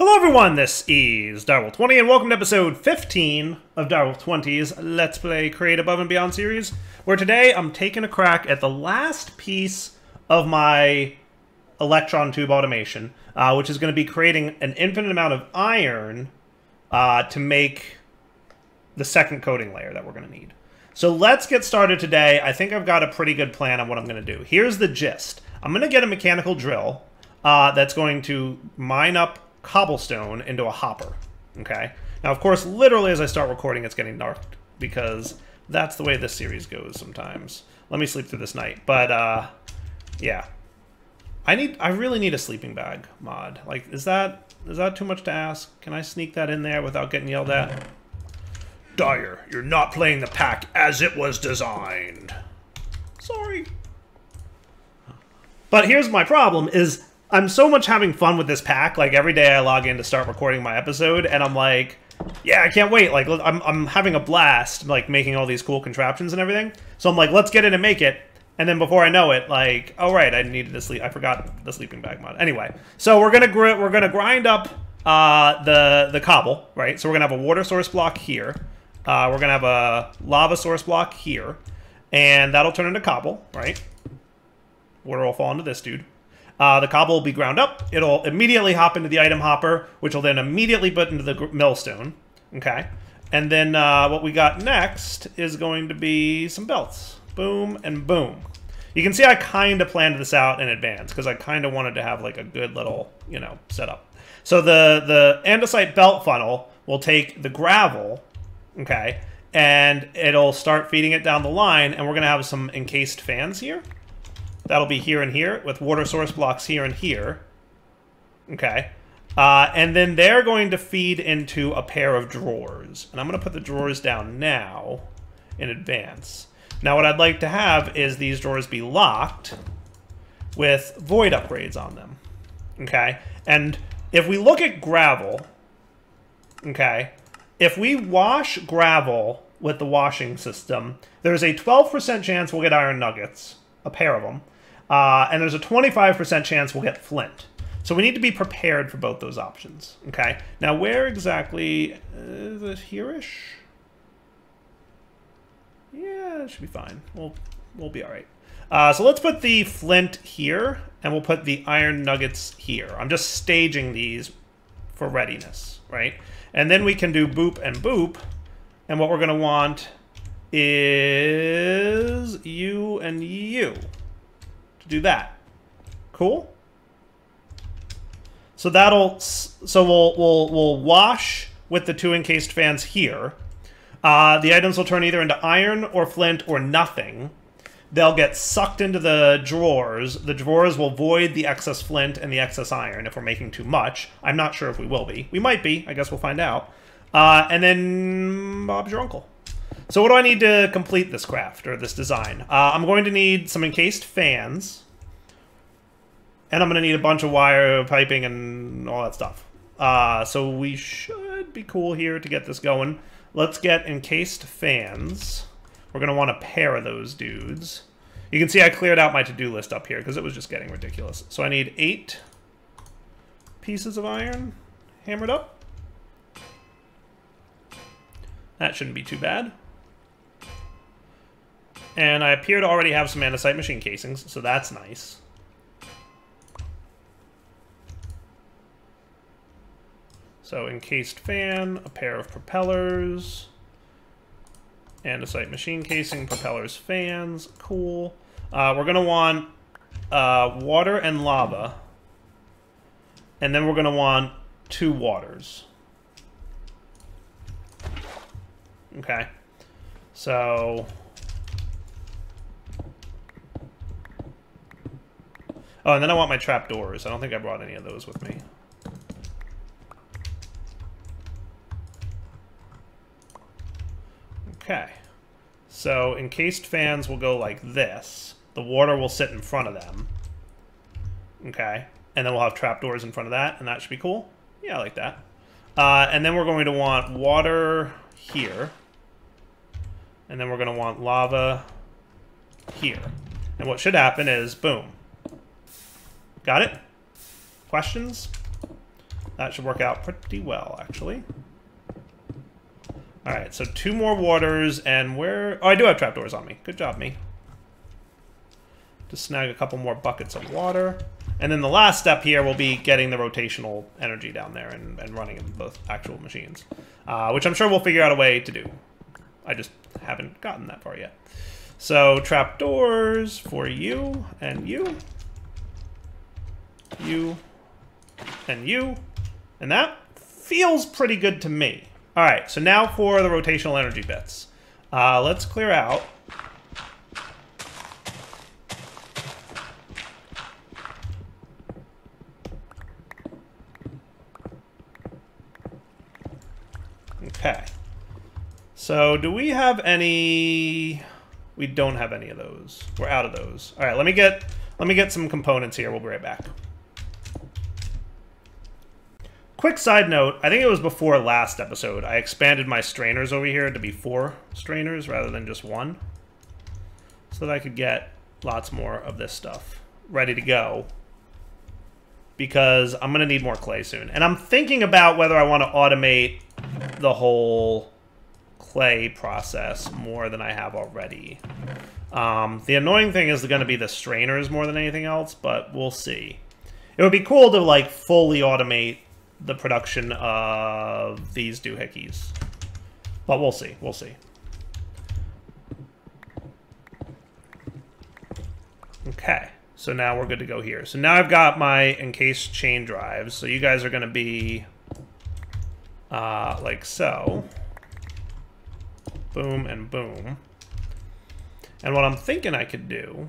Hello everyone, this is Direwolf20 and welcome to episode 15 of Direwolf20's Let's Play Create Above and Beyond series, where today I'm taking a crack at the last piece of my electron tube automation, which is going to be creating an infinite amount of iron to make the second coating layer that we're going to need. So let's get started today. I think I've got a pretty good plan on what I'm going to do. Here's the gist. I'm going to get a mechanical drill that's going to mine up cobblestone into a hopper, okay? Now, of course, literally as I start recording, it's getting dark, because that's the way this series goes sometimes. Let me sleep through this night, but, yeah. I really need a sleeping bag mod. Like, is that too much to ask? Can I sneak that in there without getting yelled at? Dyer, you're not playing the pack as it was designed. Sorry. But here's my problem, is I'm so much having fun with this pack. Like, every day I log in to start recording my episode, and I'm like, yeah, I can't wait. Like, I'm having a blast, like, making all these cool contraptions and everything. So I'm like, let's get in and make it. And then before I know it, like, oh, right, I needed to sleep. I forgot the sleeping bag mod. Anyway, so we're gonna grind up the cobble, right? So we're gonna have a water source block here. We're gonna have a lava source block here, and that'll turn into cobble, right? Water will fall into this dude. The cobble will be ground up. It'll immediately hop into the item hopper, which will then immediately put into the millstone. Okay. And then what we got next is going to be some belts. Boom and boom. You can see I kind of planned this out in advance because I kind of wanted to have like a good little, you know, setup. So the andesite belt funnel will take the gravel, okay, and it'll start feeding it down the line, and we're going to have some encased fans here. That'll be here and here, with water source blocks here and here. Okay. And then they're going to feed into a pair of drawers. And I'm going to put the drawers down now in advance. Now what I'd like to have is these drawers be locked with void upgrades on them. Okay. And if we look at gravel, okay, if we wash gravel with the washing system, there's a 12% chance we'll get iron nuggets, a pair of them. And there's a 25% chance we'll get flint. So we need to be prepared for both those options. Okay. Now, where exactly is it? Here-ish? Yeah, it should be fine. We'll be all right. So let's put the flint here, and we'll put the iron nuggets here. I'm just staging these for readiness, right? And then we can do boop and boop. And what we're going to want is you and you. To do that. Cool? So we'll wash with the two encased fans here. The items will turn either into iron or flint or nothing. They'll get sucked into the drawers. The drawers will void the excess flint and the excess iron if we're making too much. I'm not sure if we will be. We might be. I guess we'll find out. And then Bob's your uncle. So what do I need to complete this craft, or this design? I'm going to need some encased fans. And I'm going to need a bunch of wire piping and all that stuff. So we should be cool here to get this going. Let's get encased fans. We're going to want a pair of those dudes. You can see I cleared out my to-do list up here because it was just getting ridiculous. So I need 8 pieces of iron hammered up. That shouldn't be too bad. And I appear to already have some andesite machine casings, so that's nice. So encased fan, a pair of propellers, andesite machine casing, propellers, fans, cool. We're going to want water and lava, and then we're going to want 2 waters. Okay, so... Oh, and then I want my trapdoors. I don't think I brought any of those with me. Okay. So encased fans will go like this. The water will sit in front of them. Okay. And then we'll have trapdoors in front of that, and that should be cool. Yeah, I like that. And then we're going to want water here. And then we're going to want lava here. And what should happen is, boom. Got it? Questions? That should work out pretty well, actually. Alright, so 2 more waters, and where... Oh, I do have trapdoors on me. Good job, me. Just snag a couple more buckets of water. And then the last step here will be getting the rotational energy down there and running in both actual machines. Which I'm sure we'll figure out a way to do. I just haven't gotten that far yet. So, trapdoors for you, and you. You. And you. And that feels pretty good to me. Alright, so now for the rotational energy bits. Let's clear out. Okay. So, do we have any... We don't have any of those. We're out of those. Alright, let me get some components here. We'll be right back. Quick side note, I think it was before last episode, I expanded my strainers over here to be 4 strainers rather than just 1. So that I could get lots more of this stuff ready to go. Because I'm going to need more clay soon. And I'm thinking about whether I want to automate the whole clay process more than I have already. The annoying thing is going to be the strainers more than anything else, but we'll see. It would be cool to like fully automate the production of these doohickeys. But we'll see. We'll see. Okay. So now we're good to go here. So now I've got my encased chain drives. So you guys are going to be like so. Boom and boom. And what I'm thinking I could do...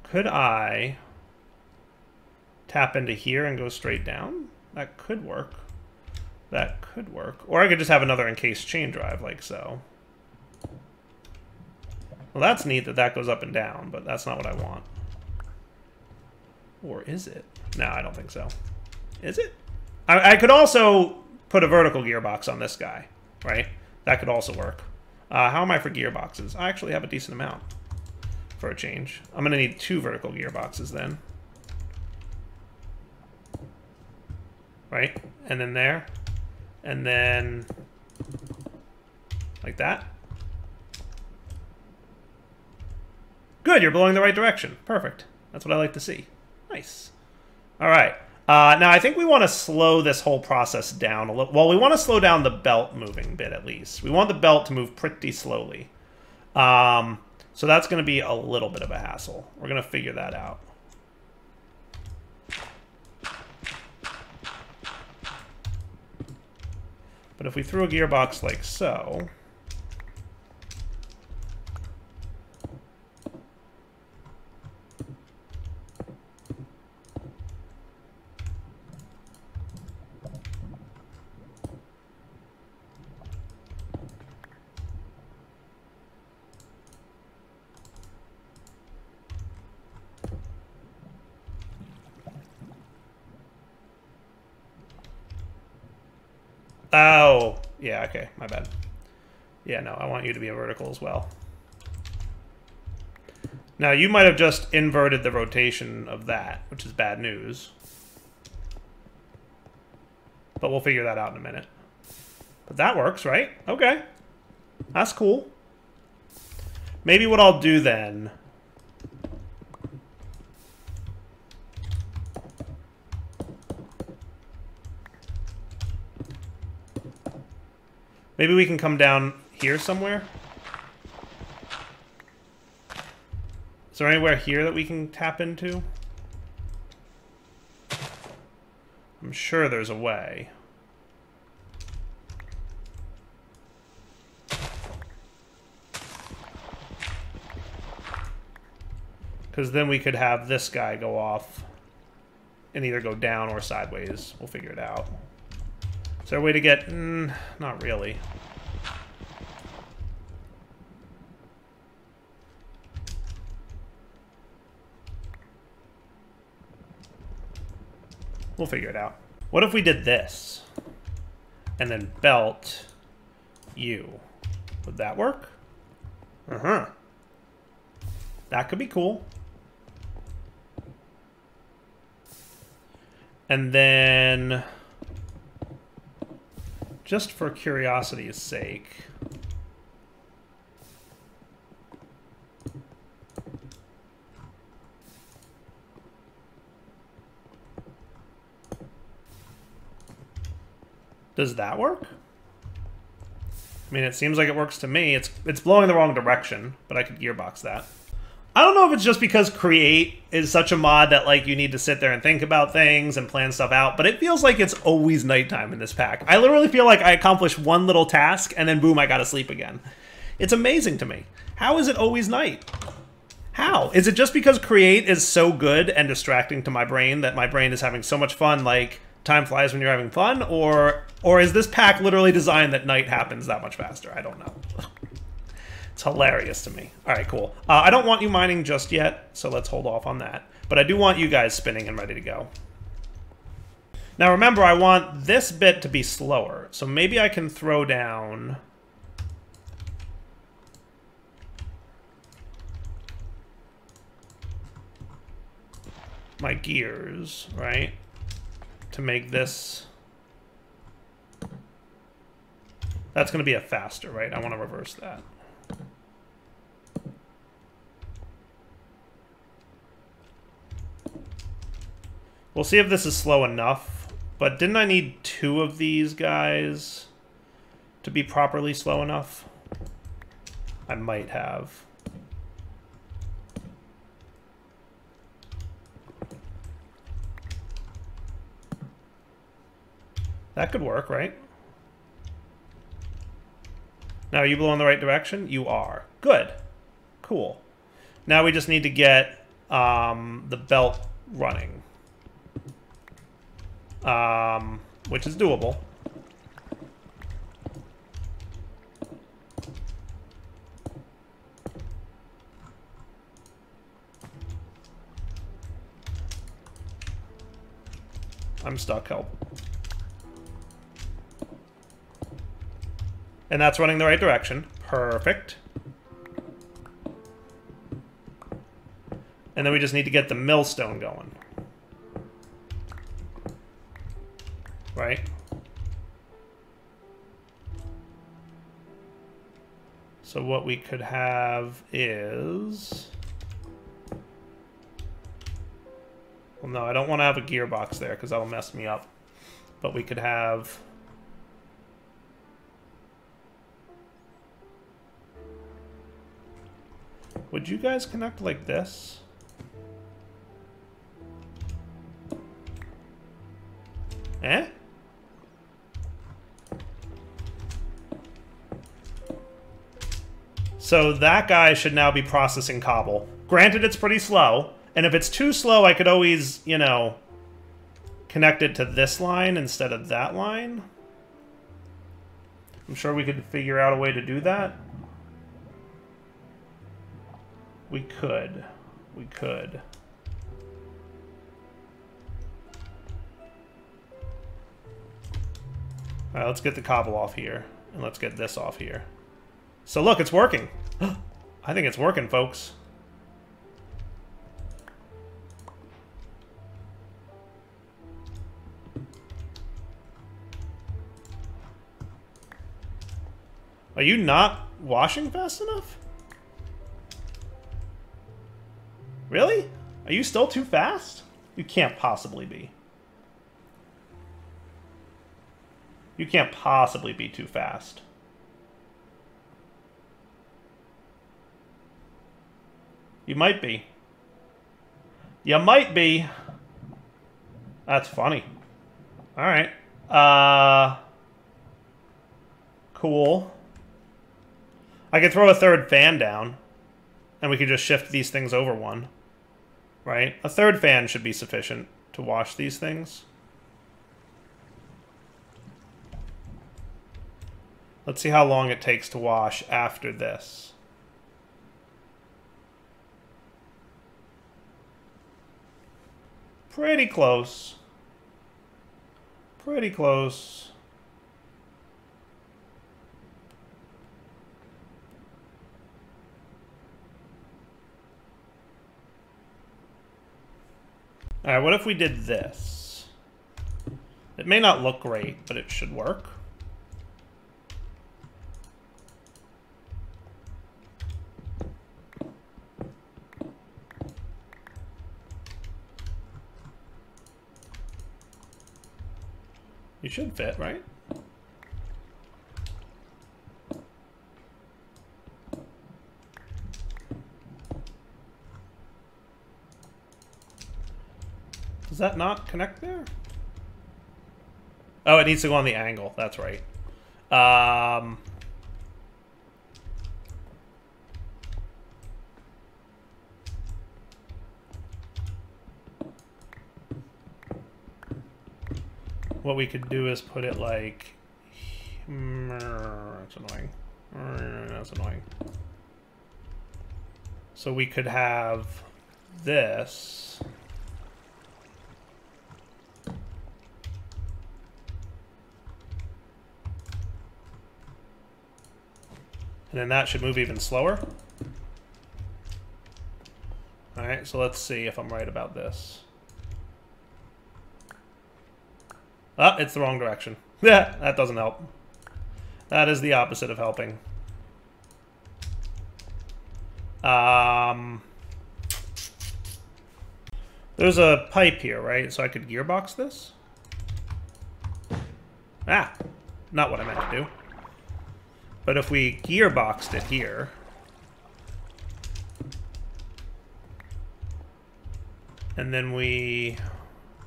Could I tap into here and go straight down? That could work. That could work. Or I could just have another encased chain drive, like so. Well, that's neat that that goes up and down, but that's not what I want. Or is it? No, I don't think so. Is it? I could also put a vertical gearbox on this guy, right? That could also work. How am I for gearboxes? I actually have a decent amount. For a change. I'm going to need 2 vertical gearboxes then. Right? And then there. And then... like that. Good, you're blowing the right direction. Perfect. That's what I like to see. Nice. Alright. Now, I think we want to slow this whole process down a little. Well, we want to slow down the belt moving bit, at least. We want the belt to move pretty slowly. So that's going to be a little bit of a hassle. We're going to figure that out. But if we threw a gearbox like so... Oh, yeah, okay, my bad. Yeah, no, I want you to be a vertical as well. Now, you might have just inverted the rotation of that, which is bad news. But we'll figure that out in a minute. But that works, right? Okay. That's cool. Maybe what I'll do then... Maybe we can come down here somewhere? Is there anywhere here that we can tap into? I'm sure there's a way. Because then we could have this guy go off and either go down or sideways. We'll figure it out. Is there a way to get... not really. We'll figure it out. What if we did this? And then belt you. Would that work? Uh-huh. That could be cool. And then, just for curiosity's sake, does that work? I mean, it seems like it works to me. It's blowing the wrong direction, but I could gearbox that. I don't know if it's just because Create is such a mod that, like, you need to sit there and think about things and plan stuff out, but it feels like it's always nighttime in this pack. I literally feel like I accomplish one little task, and then boom, I gotta sleep again. It's amazing to me. How is it always night? How? Is it just because Create is so good and distracting to my brain that my brain is having so much fun, like, time flies when you're having fun? Or is this pack literally designed that night happens that much faster? I don't know. It's hilarious to me. All right, cool. I don't want you mining just yet, so let's hold off on that. But I do want you guys spinning and ready to go. Now remember, I want this bit to be slower, so maybe I can throw down my gears, right? To make this... That's going to be a faster, right? I want to reverse that. We'll see if this is slow enough, but didn't I need 2 of these guys to be properly slow enough? I might have. That could work, right? Now, are you blowing the right direction? You are. Good. Cool. Now we just need to get the belt running. Which is doable. I'm stuck, help. And that's running the right direction. Perfect. And then we just need to get the millstone going. Right? So what we could have is... Well, no, I don't want to have a gearbox there because that'll mess me up. But we could have... Would you guys connect like this? Eh? So that guy should now be processing cobble. Granted, it's pretty slow. And if it's too slow, I could always, you know, connect it to this line instead of that line. I'm sure we could figure out a way to do that. We could. We could. All right, let's get the cobble off here. And let's get this off here. So look, it's working. I think it's working, folks. Are you not washing fast enough? Really? Are you still too fast? You can't possibly be. You can't possibly be too fast. You might be. You might be. That's funny. Alright. Cool. I could throw a third fan down. And we could just shift these things over one. Right? A third fan should be sufficient to wash these things. Let's see how long it takes to wash after this. Pretty close. Pretty close. Alright, what if we did this? It may not look great, but it should work. You should fit, right? Does that not connect there? Oh, it needs to go on the angle. That's right. What we could do is put it like... That's annoying. That's annoying. So we could have this... And then that should move even slower. Alright, so let's see if I'm right about this. Oh, it's the wrong direction. Yeah, that doesn't help. That is the opposite of helping. There's a pipe here, right? So I could gearbox this? Ah, not what I meant to do. But if we gearboxed it here... And then we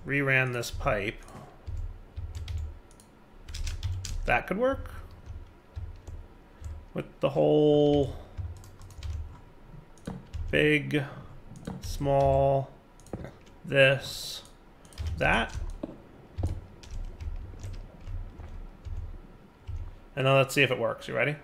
reran this pipe... That could work? With the whole... Big... Small... This... That? And then let's see if it works. You ready?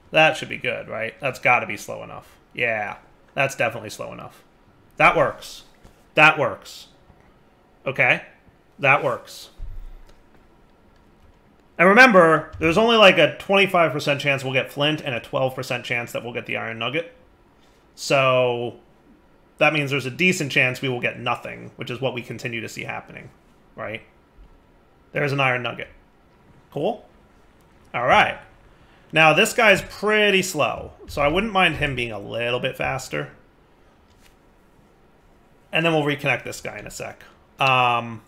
That should be good, right? That's got to be slow enough. Yeah, that's definitely slow enough. That works. That works. Okay? That works. And remember, there's only like a 25% chance we'll get flint and a 12% chance that we'll get the iron nugget. So that means there's a decent chance we will get nothing, which is what we continue to see happening. Right? There's an iron nugget. Cool? Alright. Now, this guy's pretty slow, so I wouldn't mind him being a little bit faster. And then we'll reconnect this guy in a sec. So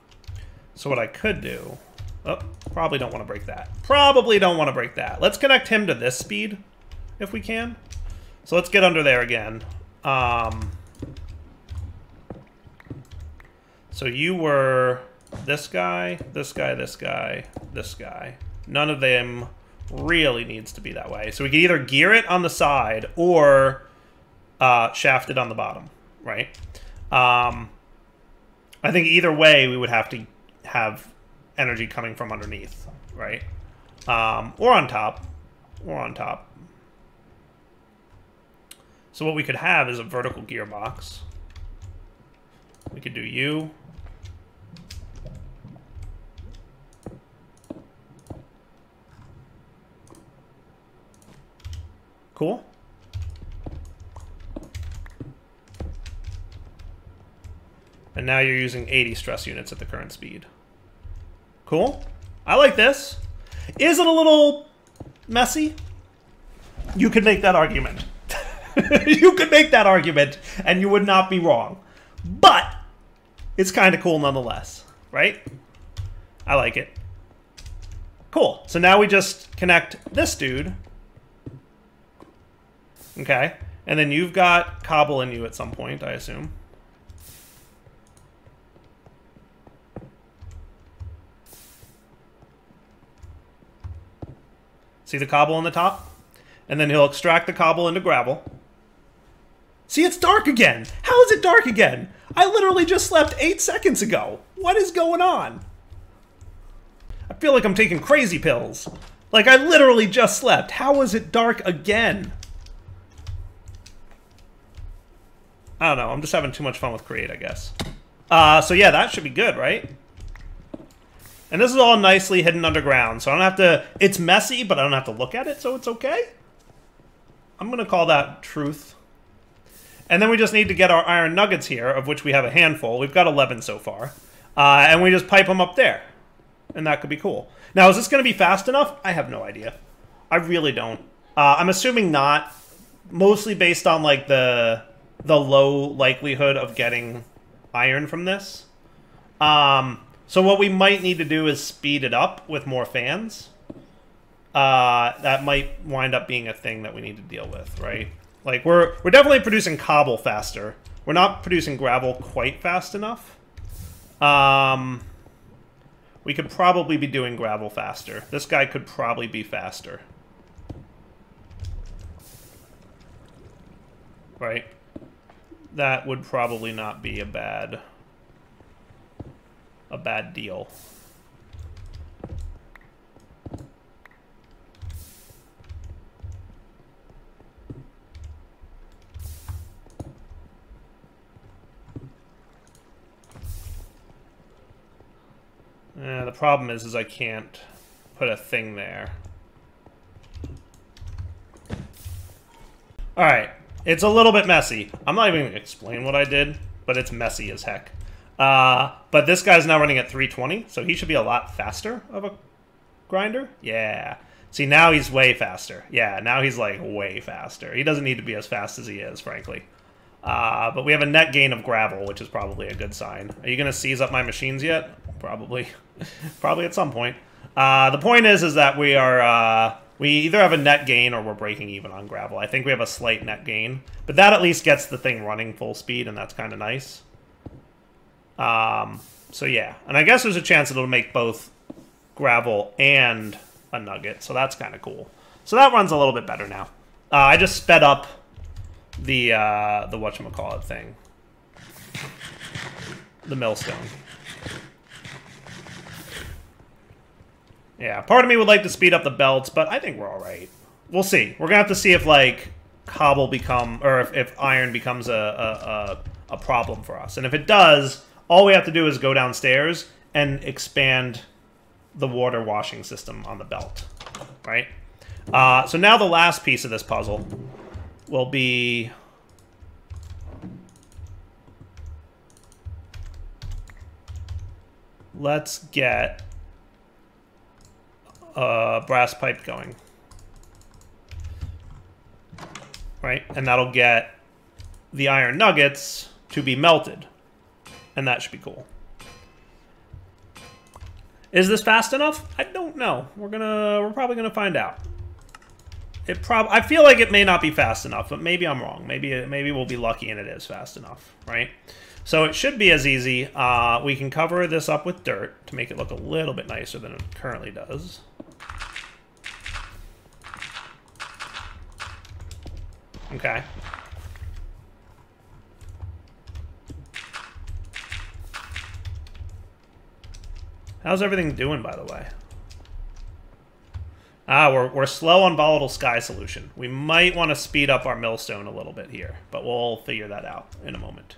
what I could do... Oh, probably don't want to break that. Probably don't want to break that. Let's connect him to this speed, if we can. So let's get under there again. So you were... This guy, this guy, this guy, this guy. None of them really needs to be that way. So we can either gear it on the side or shaft it on the bottom, right? I think either way we would have to have energy coming from underneath, right? Or on top. Or on top. So what we could have is a vertical gearbox. We could do you. Cool. And now you're using 80 stress units at the current speed. Cool. I like this. Is it a little messy? You could make that argument. You could make that argument, and you would not be wrong. But it's kind of cool nonetheless, right? I like it. Cool. So now we just connect this dude. Okay. And then you've got cobble in you at some point, I assume. See the cobble on the top? And then he'll extract the cobble into gravel. See, it's dark again! How is it dark again? I literally just slept 8 seconds ago. What is going on? I feel like I'm taking crazy pills. Like, I literally just slept. How is it dark again? I don't know. I'm just having too much fun with Create, I guess. So yeah, that should be good, right? And this is all nicely hidden underground, so I don't have to... It's messy, but I don't have to look at it, so it's okay. I'm going to call that truth. And then we just need to get our iron nuggets here, of which we have a handful. We've got 11 so far. And we just pipe them up there. And that could be cool. Now, is this going to be fast enough? I have no idea. I really don't. I'm assuming not. Mostly based on, like, the low likelihood of getting iron from this. So what we might need to do is speed it up with more fans. That might wind up being a thing that we need to deal with, right? Like, we're definitely producing cobble faster. We're not producing gravel quite fast enough. We could probably be doing gravel faster. This guy could probably be faster. Right? That would probably not be a bad deal. The problem is I can't put a thing there. Alright, it's a little bit messy. I'm not even going to explain what I did, but it's messy as heck. But this guy's now running at 320, so he should be a lot faster of a grinder. Yeah. See, now he's way faster. Yeah, now he's, like, way faster. He doesn't need to be as fast as he is, frankly. But we have a net gain of gravel, which is probably a good sign. Are you going to seize up my machines yet? Probably. Probably at some point. The point is that we are... we either have a net gain or we're breaking even on gravel. I think we have a slight net gain. But that at least gets the thing running full speed, and that's kind of nice. So yeah. And I guess there's a chance it'll make both gravel and a nugget, so that's kind of cool. So that runs a little bit better now. I just sped up the whatchamacallit thing. The millstone. Yeah, part of me would like to speed up the belts, but I think we're alright. We'll see. We're gonna have to see if, like, cobble or if iron becomes a problem for us. And if it does, all we have to do is go downstairs and expand the water washing system on the belt, right? So now the last piece of this puzzle will be... Let's get a brass pipe going. Right? And that'll get the iron nuggets to be melted. And that should be cool. Is this fast enough? I don't know. We're probably gonna find out. I feel like it may not be fast enough, but maybe I'm wrong. Maybe we'll be lucky and it is fast enough, right? So it should be as easy. We can cover this up with dirt to make it look a little bit nicer than it currently does. Okay. How's everything doing, by the way? We're slow on volatile sky solution. We might want to speed up our millstone a little bit here, but we'll figure that out in a moment.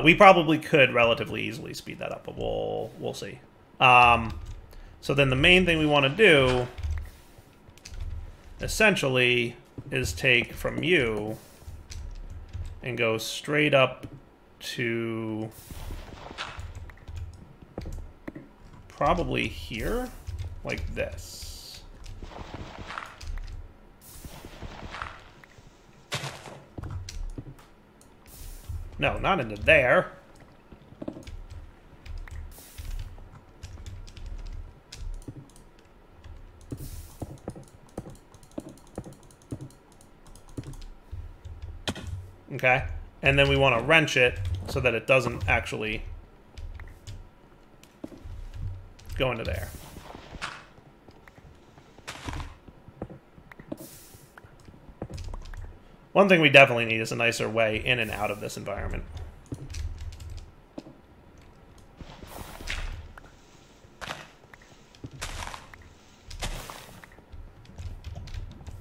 We probably could relatively easily speed that up, but we'll see. So then the main thing we want to do, essentially, is take from you and go straight up to probably here, like this. No, not into there. Okay, and then we want to wrench it so that it doesn't actually go into there. One thing we definitely need is a nicer way in and out of this environment.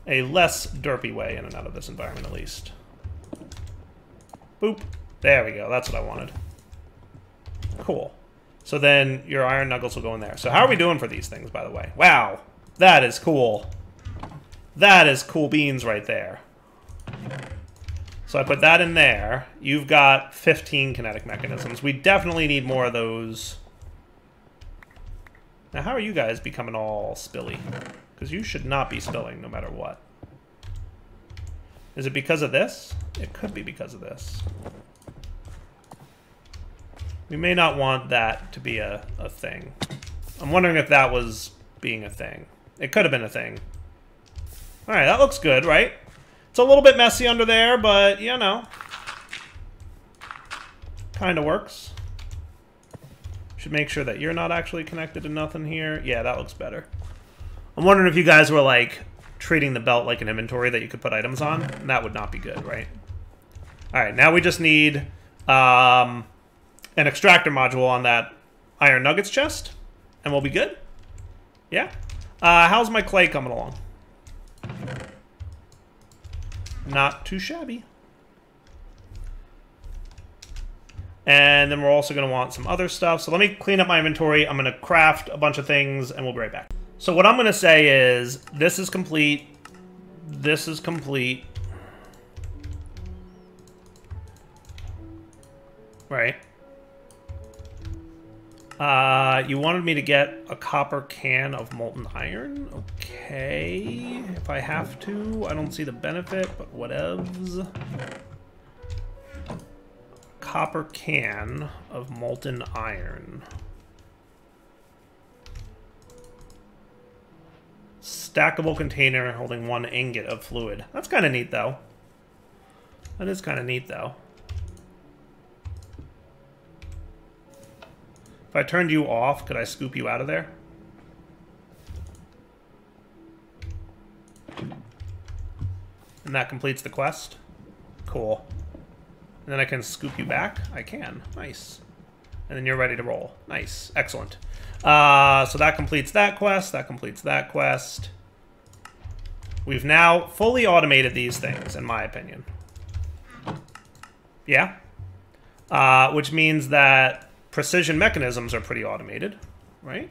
A less derpy way in and out of this environment, at least. Boop. There we go. That's what I wanted. Cool. So then your iron nuggets will go in there. So how are we doing for these things, by the way? Wow. That is cool. That is cool beans right there. So I put that in there. You've got 15 kinetic mechanisms. We definitely need more of those. Now, how are you guys becoming all spilly? Because you should not be spilling no matter what. Is it because of this? It could be because of this. We may not want that to be a thing. I'm wondering if that was being a thing. It could have been a thing. Alright, that looks good, right? It's a little bit messy under there, but, you know. Kind of works. Should make sure that you're not actually connected to nothing here. Yeah, that looks better. I'm wondering if you guys were, like, treating the belt like an inventory that you could put items on. And that would not be good, right? Alright, now we just need an extractor module on that iron nuggets chest. And we'll be good. Yeah? How's my clay coming along? Not too shabby. And then we're also going to want some other stuff. So let me clean up my inventory. I'm going to craft a bunch of things, and we'll be right back. So what I'm going to say is, this is complete. This is complete. Right. You wanted me to get a copper can of molten iron? Okay. If I have to, I don't see the benefit, but whatevs. Copper can of molten iron. Stackable container holding 1 ingot of fluid. That's kind of neat, though. That is kind of neat, though. If I turned you off, could I scoop you out of there? And that completes the quest. Cool. And then I can scoop you back? I can. Nice. And then you're ready to roll. Nice. Excellent. So that completes that quest. That completes that quest. We've now fully automated these things, in my opinion. Yeah? Which means that precision mechanisms are pretty automated, right?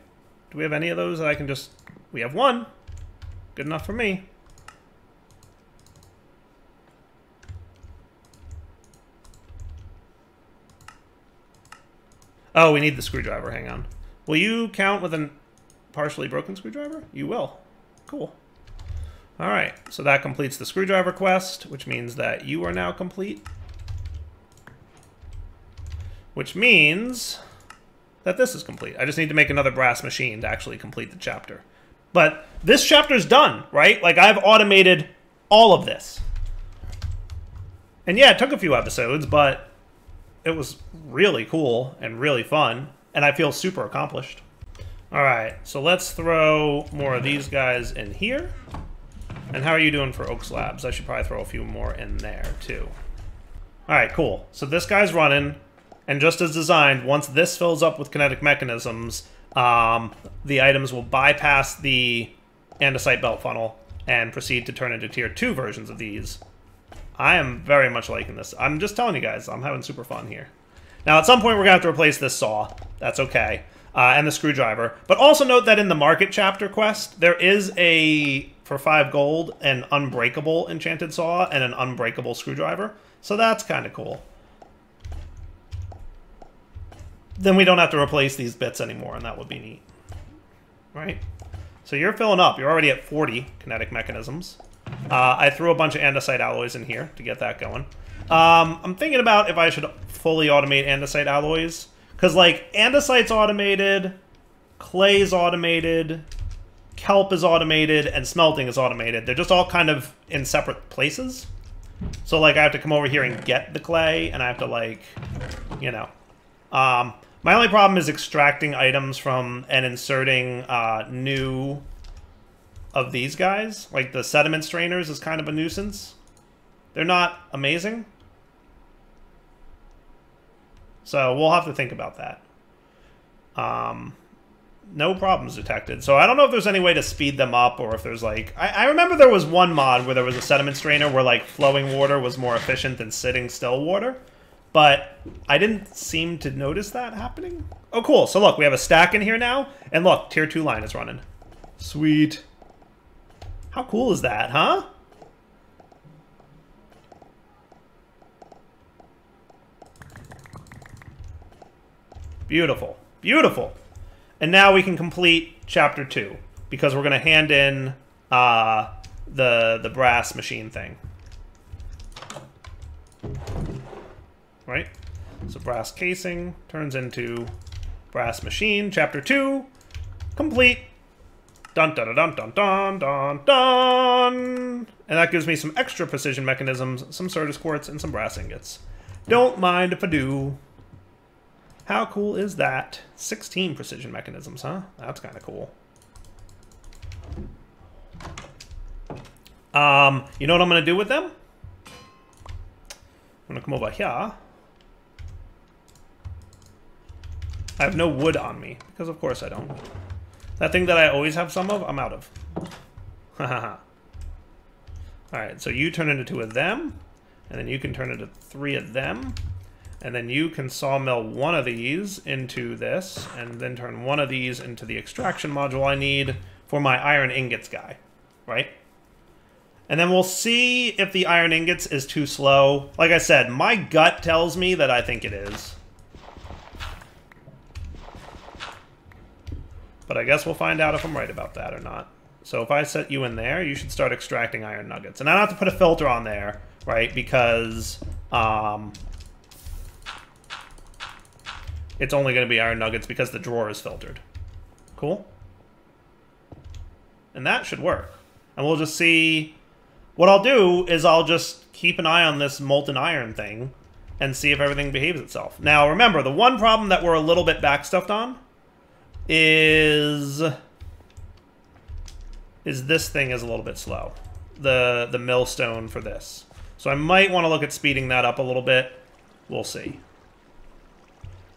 Do we have any of those that I can just... We have one. Good enough for me. Oh, we need the screwdriver. Hang on. Will you count with a partially broken screwdriver? You will. Cool. All right. So that completes the screwdriver quest, which means that you are now complete. Which means that this is complete. I just need to make another brass machine to actually complete the chapter. But this chapter's done, right? Like, I've automated all of this. And yeah, it took a few episodes, but it was really cool and really fun. And I feel super accomplished. All right, so let's throw more of these guys in here. And how are you doing for oak slabs? I should probably throw a few more in there, too. All right, cool. So this guy's running. And just as designed, once this fills up with kinetic mechanisms, the items will bypass the andesite belt funnel and proceed to turn into tier 2 versions of these. I am very much liking this. I'm just telling you guys, I'm having super fun here. Now, at some point, we're going to have to replace this saw. That's okay. And the screwdriver. But also note that in the market chapter quest, there is a, for 5 gold, an unbreakable enchanted saw and an unbreakable screwdriver. So that's kind of cool. Then we don't have to replace these bits anymore, and that would be neat. Right? So you're filling up. You're already at 40 kinetic mechanisms. I threw a bunch of andesite alloys in here to get that going. I'm thinking about if I should fully automate andesite alloys. Because, like, andesite's automated, clay's automated, kelp is automated, and smelting is automated. They're just all kind of in separate places. So, like, I have to come over here and get the clay, and I have to, like, you know. My only problem is extracting items from and inserting new of these guys. Like, the sediment strainers is kind of a nuisance. They're not amazing. So we'll have to think about that. No problems detected. So I don't know if there's any way to speed them up, or if there's like... I remember there was one mod where there was a sediment strainer where like flowing water was more efficient than sitting still water. But I didn't seem to notice that happening. Oh, cool. So look, we have a stack in here now. And look, tier 2 line is running. Sweet. How cool is that, huh? Beautiful. Beautiful. And now we can complete Chapter 2, because we're going to hand in the brass machine thing. Right? So brass casing turns into brass machine. Chapter 2, complete. Dun dun dun dun dun dun dun. And that gives me some extra precision mechanisms, some Certus quartz, and some brass ingots. Don't mind if I do. How cool is that? 16 precision mechanisms, huh? That's kind of cool. You know what I'm going to do with them? I'm going to come over here. I have no wood on me, because of course I don't. That thing that I always have some of, I'm out of. Hahaha. Alright, so you turn into 2 of them, and then you can turn into 3 of them, and then you can sawmill 1 of these into this, and then turn 1 of these into the extraction module I need for my iron ingots guy, right? And then we'll see if the iron ingots is too slow. Like I said, my gut tells me that I think it is. But I guess we'll find out if I'm right about that or not. So if I set you in there, you should start extracting iron nuggets. And I don't have to put a filter on there, right? Because it's only going to be iron nuggets because the drawer is filtered. Cool? And that should work. And we'll just see... What I'll do is I'll just keep an eye on this molten iron thing and see if everything behaves itself. Now, remember, the one problem that we're a little bit backstuffed on is this thing is a little bit slow. The millstone for this. So I might want to look at speeding that up a little bit. We'll see.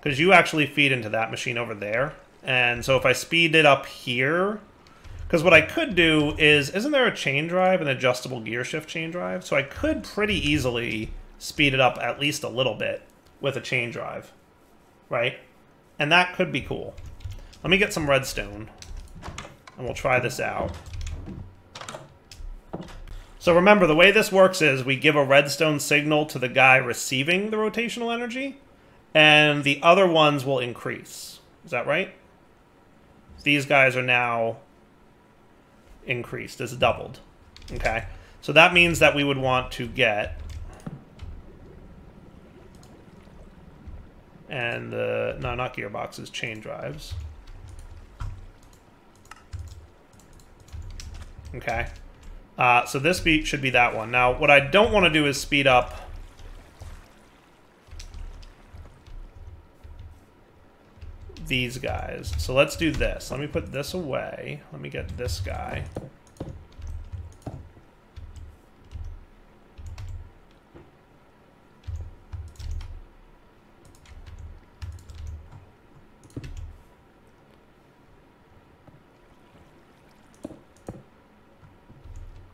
Because you actually feed into that machine over there. And so if I speed it up here... Because what I could do is... Isn't there a chain drive, an adjustable gear shift chain drive? So I could pretty easily speed it up at least a little bit with a chain drive. Right? And that could be cool. Let me get some redstone. And we'll try this out. So remember, the way this works is we give a redstone signal to the guy receiving the rotational energy. And the other ones will increase. Is that right? These guys are now... increased. It's doubled. Okay. So that means that we would want to get... And the... No, not gearboxes. Chain drives. Okay. So this beat should be that one. Now, what I don't want to do is speed up... these guys. So let's do this. Let me put this away. Let me get this guy.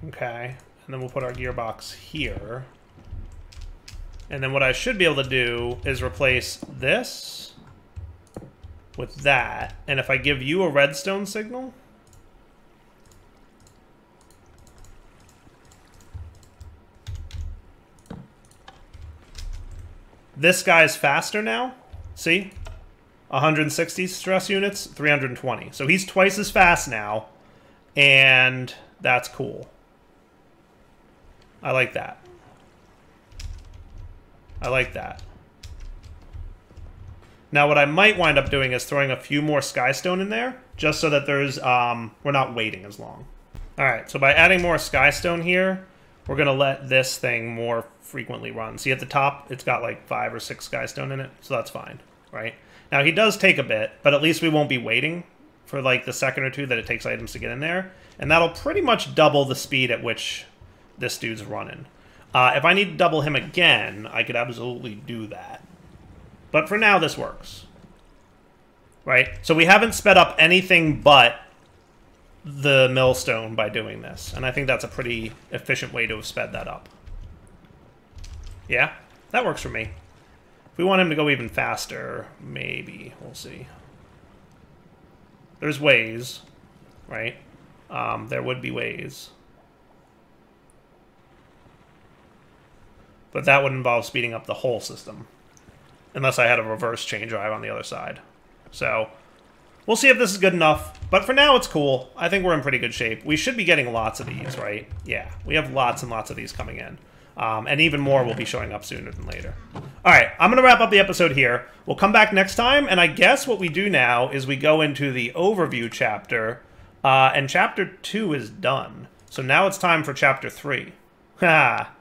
Okay. And then we'll put our gearbox here. And then what I should be able to do is replace this with that, and if I give you a redstone signal, this guy's faster now. See? 160 stress units, 320. So he's twice as fast now, and that's cool. I like that. I like that. Now, what I might wind up doing is throwing a few more skystone in there, just so that there's, we're not waiting as long. Alright, so by adding more skystone here, we're going to let this thing more frequently run. See, at the top, it's got like 5 or 6 skystone in it, so that's fine, right? Now, he does take a bit, but at least we won't be waiting for like the second or two that it takes items to get in there, and that'll pretty much double the speed at which this dude's running. If I need to double him again, I could absolutely do that. But for now, this works. Right? So we haven't sped up anything but the millstone by doing this. And I think that's a pretty efficient way to have sped that up. Yeah? That works for me. If we want him to go even faster, maybe. We'll see. There's ways. Right? There would be ways. But that would involve speeding up the whole system. Unless I had a reverse chain drive on the other side. So we'll see if this is good enough. But for now, it's cool. I think we're in pretty good shape. We should be getting lots of these, right? Yeah, we have lots and lots of these coming in. And even more will be showing up sooner than later. All right, I'm going to wrap up the episode here. We'll come back next time, and I guess what we do now is we go into the overview chapter, and Chapter 2 is done. So now it's time for Chapter 3. Ha!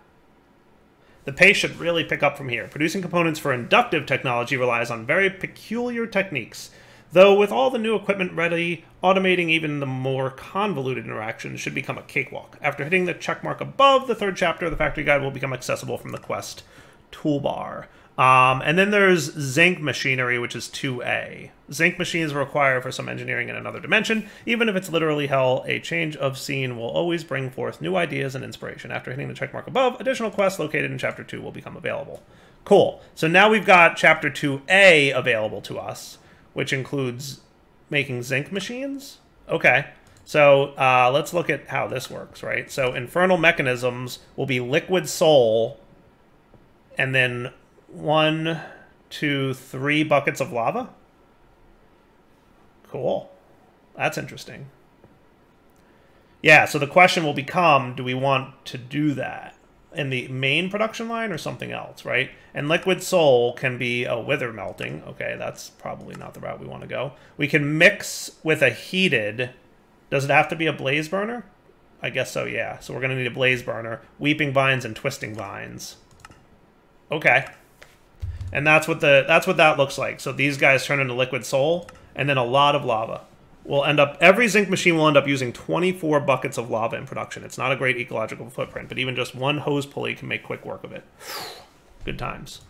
The pace should really pick up from here. Producing components for inductive technology relies on very peculiar techniques. Though with all the new equipment ready, automating even the more convoluted interactions should become a cakewalk. After hitting the checkmark above, the third chapter of the factory guide will become accessible from the Quest toolbar. And then there's Zinc Machinery, which is 2A. Zinc machines require for some engineering in another dimension. Even if it's literally hell, a change of scene will always bring forth new ideas and inspiration. After hitting the checkmark above, additional quests located in Chapter 2 will become available. Cool. So now we've got Chapter 2A available to us, which includes making zinc machines. Okay. So let's look at how this works, right? So Infernal Mechanisms will be Liquid Soul, and then 1, 2, 3 buckets of lava. Cool. That's interesting. Yeah, so the question will become, do we want to do that in the main production line or something else, right? And Liquid Soul can be a Wither Melting. Okay, that's probably not the route we want to go. We can mix with a heated. Does it have to be a Blaze Burner? I guess so, yeah. So we're going to need a Blaze Burner, Weeping Vines, and Twisting Vines. Okay. And that's what that looks like. So these guys turn into Liquid Soul, and then a lot of lava. Every zinc machine will end up using 24 buckets of lava in production. It's not a great ecological footprint, but even just one hose pulley can make quick work of it. Good times.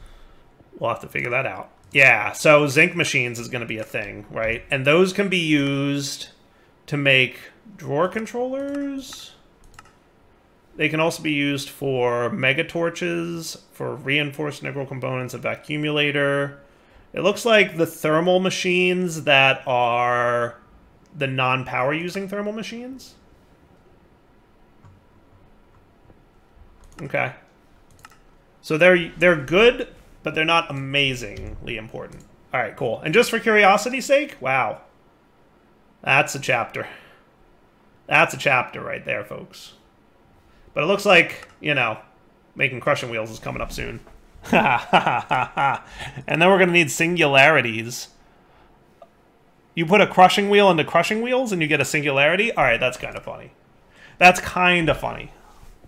We'll have to figure that out. Yeah, so zinc machines is going to be a thing, right? And those can be used to make drawer controllers. They can also be used for mega torches, for reinforced integral components of accumulator. It looks like the thermal machines that are the non-power using thermal machines. Okay. So they're good, but they're not amazingly important. All right, cool. And just for curiosity's sake, wow. That's a chapter. That's a chapter right there, folks. But it looks like, you know, making crushing wheels is coming up soon. And then we're going to need singularities. You put a crushing wheel into crushing wheels and you get a singularity? All right, that's kind of funny. That's kind of funny.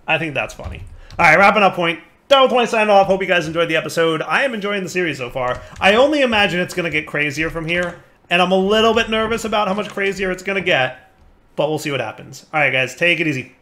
I think that's funny. All right, wrapping up point. Devil20 signing off. Hope you guys enjoyed the episode. I am enjoying the series so far. I only imagine it's going to get crazier from here. And I'm a little bit nervous about how much crazier it's going to get. But we'll see what happens. All right, guys, take it easy.